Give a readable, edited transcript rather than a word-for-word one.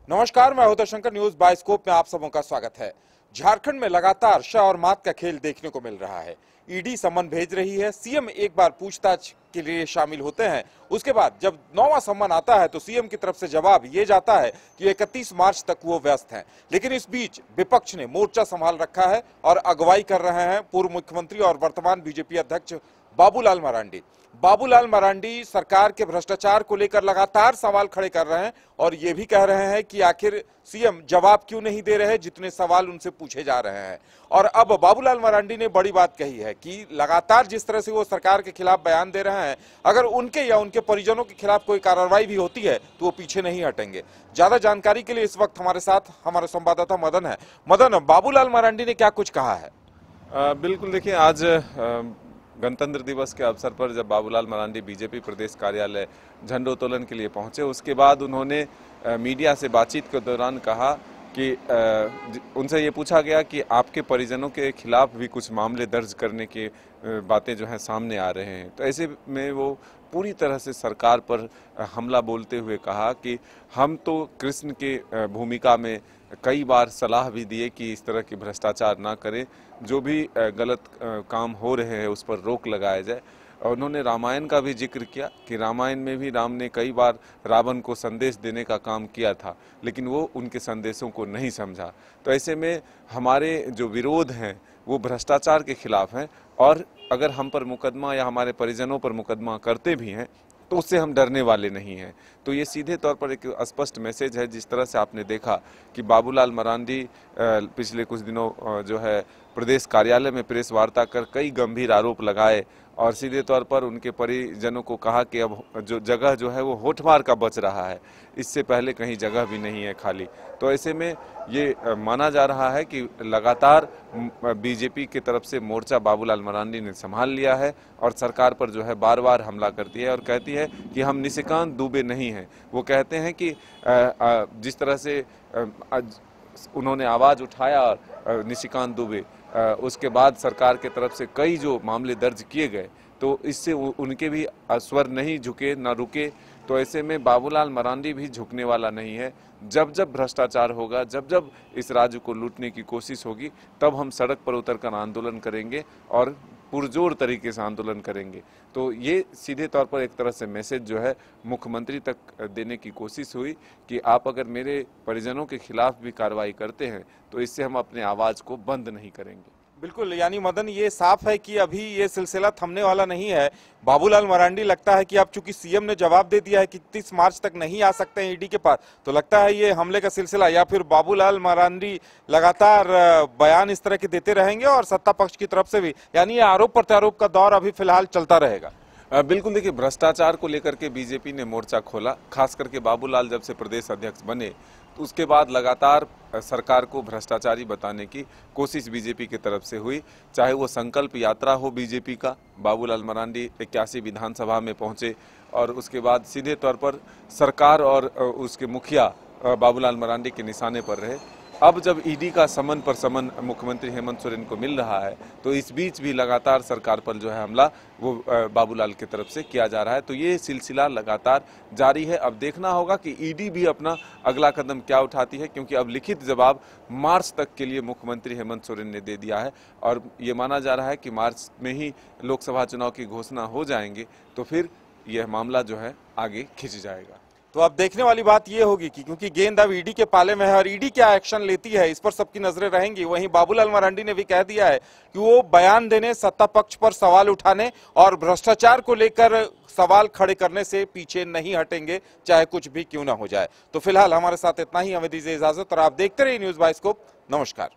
नमस्कार, मैं होता शंकर। न्यूज बाइस्कोप में आप सबों का स्वागत है। झारखंड में लगातार शह और मात का खेल देखने को मिल रहा है। ईडी सम्मन भेज रही है, सीएम एक बार पूछताछ के लिए शामिल होते हैं, उसके बाद जब 9वां सम्मन आता है तो सीएम की तरफ से जवाब ये जाता है कि 31 मार्च तक वो व्यस्त हैं। लेकिन इस बीच विपक्ष ने मोर्चा संभाल रखा है और अगुवाई कर रहे हैं पूर्व मुख्यमंत्री और वर्तमान बीजेपी अध्यक्ष बाबूलाल मरांडी। बाबूलाल मरांडी सरकार के भ्रष्टाचार को लेकर लगातार सवाल खड़े कर रहे हैं और ये भी कह रहे हैं कि आखिर सीएम जवाब क्यों नहीं दे रहे जितने सवाल उनसे पूछे जा रहे हैं। और अब बाबूलाल मरांडी ने बड़ी बात कही है कि लगातार जिस तरह से वो सरकार के खिलाफ बयान दे रहे हैं, अगर उनके या उनके परिजनों के खिलाफ कोई कार्रवाई भी होती है तो वो पीछे नहीं हटेंगे। ज्यादा जानकारी के लिए इस वक्त हमारे साथ हमारे संवाददाता मदन है। मदन, बाबूलाल मरांडी ने क्या कुछ कहा है? बिल्कुल, देखिए, आज गणतंत्र दिवस के अवसर पर जब बाबूलाल मरांडी बीजेपी प्रदेश कार्यालय झंडोत्तोलन के लिए पहुंचे, उसके बाद उन्होंने मीडिया से बातचीत के दौरान कहा कि उनसे ये पूछा गया कि आपके परिजनों के खिलाफ भी कुछ मामले दर्ज करने की बातें जो हैं सामने आ रहे हैं। तो ऐसे में वो पूरी तरह से सरकार पर हमला बोलते हुए कहा कि हम तो कृष्ण के भूमिका में कई बार सलाह भी दिए कि इस तरह की भ्रष्टाचार ना करें, जो भी गलत काम हो रहे हैं उस पर रोक लगाया जाए। और उन्होंने रामायण का भी जिक्र किया कि रामायण में भी राम ने कई बार रावण को संदेश देने का काम किया था, लेकिन वो उनके संदेशों को नहीं समझा। तो ऐसे में हमारे जो विरोध हैं वो भ्रष्टाचार के खिलाफ हैं, और अगर हम पर मुकदमा या हमारे परिजनों पर मुकदमा करते भी हैं तो उससे हम डरने वाले नहीं हैं। तो ये सीधे तौर पर एक स्पष्ट मैसेज है। जिस तरह से आपने देखा कि बाबूलाल मरांडी पिछले कुछ दिनों जो है प्रदेश कार्यालय में प्रेस वार्ता कर कई गंभीर आरोप लगाए और सीधे तौर पर उनके परिजनों को कहा कि अब जो जगह जो है वो होठमार का बच रहा है, इससे पहले कहीं जगह भी नहीं है खाली। तो ऐसे में ये माना जा रहा है कि लगातार बीजेपी की तरफ से मोर्चा बाबूलाल मरांडी ने संभाल लिया है और सरकार पर जो है बार बार हमला करती है और कहती है कि हम निशिकांत दुबे नहीं हैं। वो कहते हैं कि जिस तरह से उन्होंने आवाज़ उठाया निशिकांत दुबे, उसके बाद सरकार के तरफ से कई जो मामले दर्ज किए गए, तो इससे उनके भी स्वर नहीं झुके न रुके। तो ऐसे में बाबूलाल मरांडी भी झुकने वाला नहीं है। जब जब भ्रष्टाचार होगा, जब जब इस राज्य को लूटने की कोशिश होगी, तब हम सड़क पर उतरकर आंदोलन करेंगे और पुरजोर तरीके से आंदोलन करेंगे। तो ये सीधे तौर पर एक तरह से मैसेज जो है मुख्यमंत्री तक देने की कोशिश हुई कि आप अगर मेरे परिजनों के खिलाफ भी कार्रवाई करते हैं तो इससे हम अपने आवाज़ को बंद नहीं करेंगे। बिल्कुल, यानी मदन, ये साफ है कि अभी ये सिलसिला थमने वाला नहीं है। बाबूलाल मरांडी लगता है कि अब चूंकि सीएम ने जवाब दे दिया है कि 30 मार्च तक नहीं आ सकते हैं ईडी के पास, तो लगता है ये हमले का सिलसिला, या फिर बाबूलाल मरांडी लगातार बयान इस तरह के देते रहेंगे और सत्ता पक्ष की तरफ से भी, यानी ये आरोप प्रत्यारोप का दौर अभी फिलहाल चलता रहेगा। बिल्कुल, देखिए, भ्रष्टाचार को लेकर के बीजेपी ने मोर्चा खोला। खास करके बाबूलाल जब से प्रदेश अध्यक्ष बने तो उसके बाद लगातार सरकार को भ्रष्टाचारी बताने की कोशिश बीजेपी की तरफ से हुई। चाहे वो संकल्प यात्रा हो बीजेपी का, बाबूलाल मरांडी 81 विधानसभा में पहुंचे और उसके बाद सीधे तौर पर सरकार और उसके मुखिया बाबूलाल मरांडी के निशाने पर रहे। अब जब ईडी का समन पर समन मुख्यमंत्री हेमंत सोरेन को मिल रहा है, तो इस बीच भी लगातार सरकार पर जो है हमला वो बाबूलाल की तरफ से किया जा रहा है। तो ये सिलसिला लगातार जारी है। अब देखना होगा कि ईडी भी अपना अगला कदम क्या उठाती है, क्योंकि अब लिखित जवाब मार्च तक के लिए मुख्यमंत्री हेमंत सोरेन ने दे दिया है और ये माना जा रहा है कि मार्च में ही लोकसभा चुनाव की घोषणा हो जाएंगे, तो फिर यह मामला जो है आगे खिंच जाएगा। तो अब देखने वाली बात ये होगी कि क्योंकि गेंद अब ईडी के पाले में है और ईडी क्या एक्शन लेती है इस पर सबकी नजरें रहेंगी। वहीं बाबूलाल मरांडी ने भी कह दिया है कि वो बयान देने, सत्ता पक्ष पर सवाल उठाने और भ्रष्टाचार को लेकर सवाल खड़े करने से पीछे नहीं हटेंगे, चाहे कुछ भी क्यों ना हो जाए। तो फिलहाल हमारे साथ इतना ही, हमें दीजिए इजाजत और आप देखते रहिए न्यूज बाइस्कोप। नमस्कार।